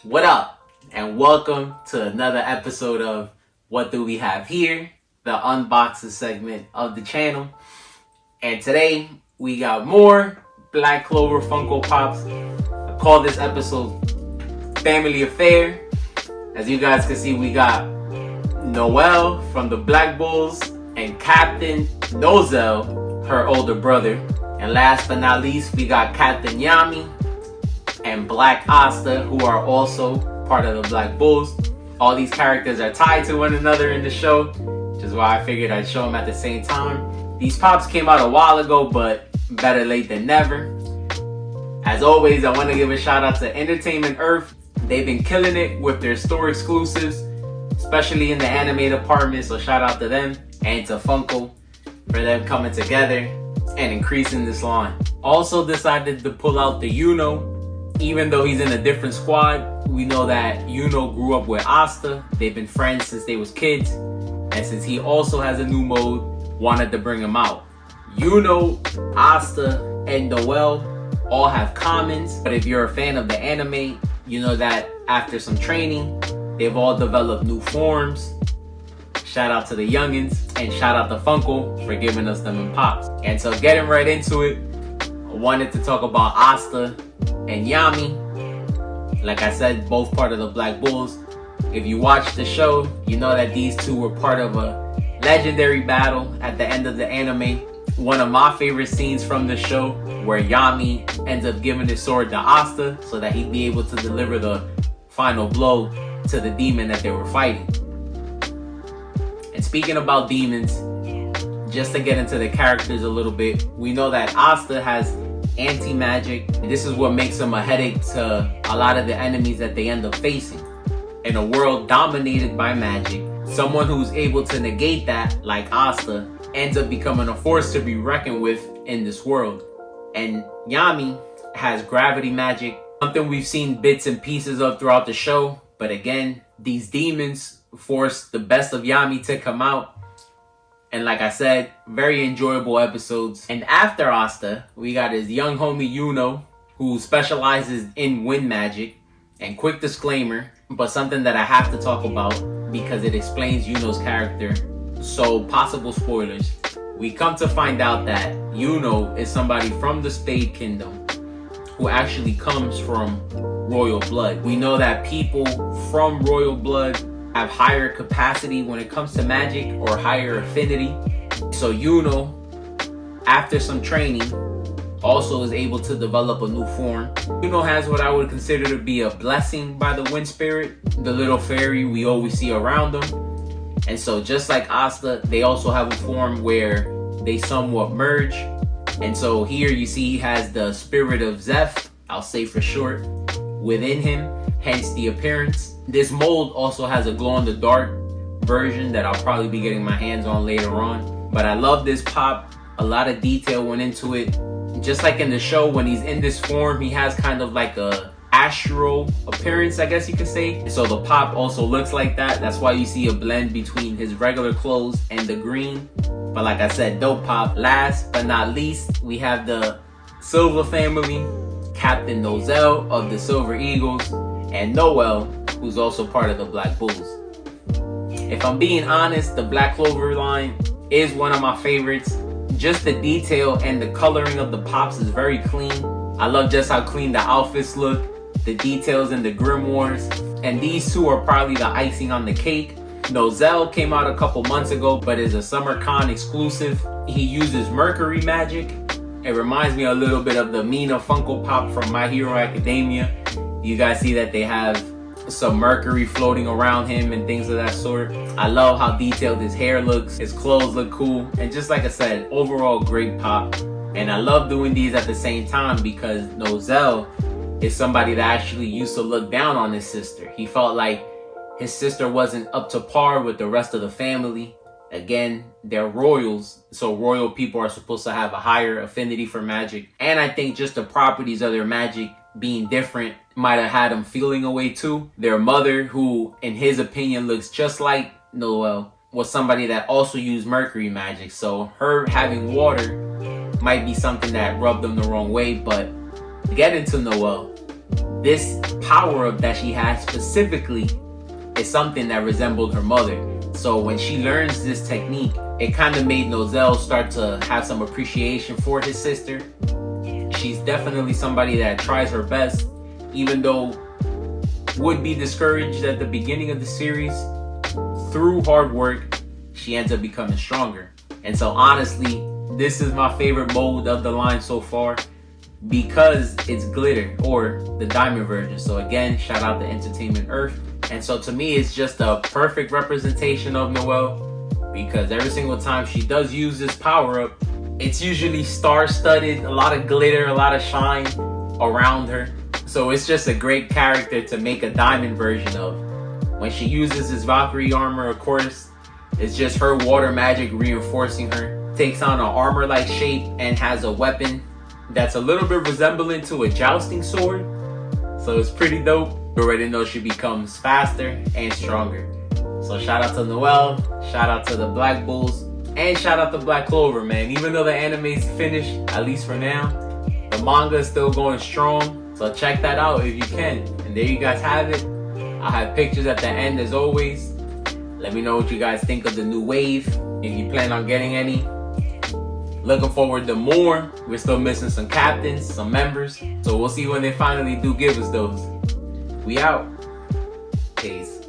What up? And welcome to another episode of What Do We Have Here? The unboxing segment of the channel. And today we got more Black Clover Funko Pops. I call this episode Family Affair. As you guys can see, we got Noel from the Black Bulls and Captain Nozel, her older brother. And last but not least, we got Captain Yami and Black Asta, who are also part of the Black Bulls. All these characters are tied to one another in the show, which is why I figured I'd show them at the same time. These pops came out a while ago, but better late than never. As always, I want to give a shout out to Entertainment Earth. They've been killing it with their store exclusives, especially in the anime department, so shout out to them, and to Funko for them coming together and increasing this line. Also decided to pull out the Yuno. Even though he's in a different squad, we know that Yuno grew up with Asta. They've been friends since they was kids. And since he also has a new mode, wanted to bring him out. Yuno, Asta, and Noel all have commons. But if you're a fan of the anime, you know that after some training, they've all developed new forms. Shout out to the youngins, and shout out to Funko for giving us them in pops. And so getting right into it, I wanted to talk about Asta and Yami. Like I said, both part of the Black Bulls. If you watch the show, you know that these two were part of a legendary battle at the end of the anime. One of my favorite scenes from the show, where Yami ends up giving his sword to Asta so that he'd be able to deliver the final blow to the demon that they were fighting. And speaking about demons, just to get into the characters a little bit, we know that Asta has anti-magic. This is what makes him a headache to a lot of the enemies that they end up facing. In a world dominated by magic, someone who's able to negate that, like Asta, ends up becoming a force to be reckoned with in this world. And Yami has gravity magic, something we've seen bits and pieces of throughout the show. But again, these demons force the best of Yami to come out. And like I said, very enjoyable episodes. And after Asta, we got his young homie Yuno, who specializes in wind magic. And quick disclaimer, but something that I have to talk about because it explains Yuno's character. So possible spoilers. We come to find out that Yuno is somebody from the Spade Kingdom who actually comes from royal blood. We know that people from royal blood have higher capacity when it comes to magic, or higher affinity. So Yuno, after some training, also is able to develop a new form. Yuno has what I would consider to be a blessing by the wind spirit, the little fairy we always see around them. And so just like Asta, they also have a form where they somewhat merge. And so here you see he has the spirit of Zeph, I'll say for short, within him, hence the appearance. This mold also has a glow-in-the-dark version that I'll probably be getting my hands on later on. But I love this pop. A lot of detail went into it. Just like in the show, when he's in this form, he has kind of like a astral appearance, I guess you could say. So the pop also looks like that. That's why you see a blend between his regular clothes and the green. But like I said, dope pop. Last but not least, we have the Silver family, Captain Nozel of the Silver Eagles, and Noel, who's also part of the Black Bulls. If I'm being honest, the Black Clover line is one of my favorites. Just the detail and the coloring of the pops is very clean. I love just how clean the outfits look, the details in the grimoires, and these two are probably the icing on the cake. Nozel came out a couple months ago, but is a SummerCon exclusive. He uses Mercury magic. It reminds me a little bit of the Mina Funko Pop from My Hero Academia. You guys see that they have some mercury floating around him and things of that sort. I love how detailed his hair looks. His clothes look cool. And just like I said, overall great pop. And I love doing these at the same time because Nozel is somebody that actually used to look down on his sister. He felt like his sister wasn't up to par with the rest of the family. Again, they're royals, so royal people are supposed to have a higher affinity for magic. And I think just the properties of their magic being different might have had him feeling away too. Their mother, who in his opinion looks just like Noel, was somebody that also used Mercury magic. So her having water might be something that rubbed them the wrong way. But to get into Noel, this power-up that she has specifically is something that resembled her mother. So when she learns this technique, it kind of made Nozel start to have some appreciation for his sister. She's definitely somebody that tries her best, even though would be discouraged at the beginning of the series. Through hard work, she ends up becoming stronger. And so honestly, this is my favorite mode of the line so far because it's glitter, or the diamond version. So again, shout out to Entertainment Earth. And so to me, it's just a perfect representation of Noelle, because every single time she does use this power-up, it's usually star-studded, a lot of glitter, a lot of shine around her. So it's just a great character to make a diamond version of. When she uses this Valkyrie armor, of course, it's just her water magic reinforcing her. Takes on an armor-like shape and has a weapon that's a little bit resembling to a jousting sword. So it's pretty dope. You already know she becomes faster and stronger. So shout out to Noelle, shout out to the Black Bulls, and shout out to Black Clover, man. Even though the anime's finished, at least for now, the manga is still going strong. So check that out if you can. And there you guys have it. I'll have pictures at the end as always. Let me know what you guys think of the new wave, if you plan on getting any. Looking forward to more. We're still missing some captains, some members. So we'll see when they finally do give us those. We out. Peace.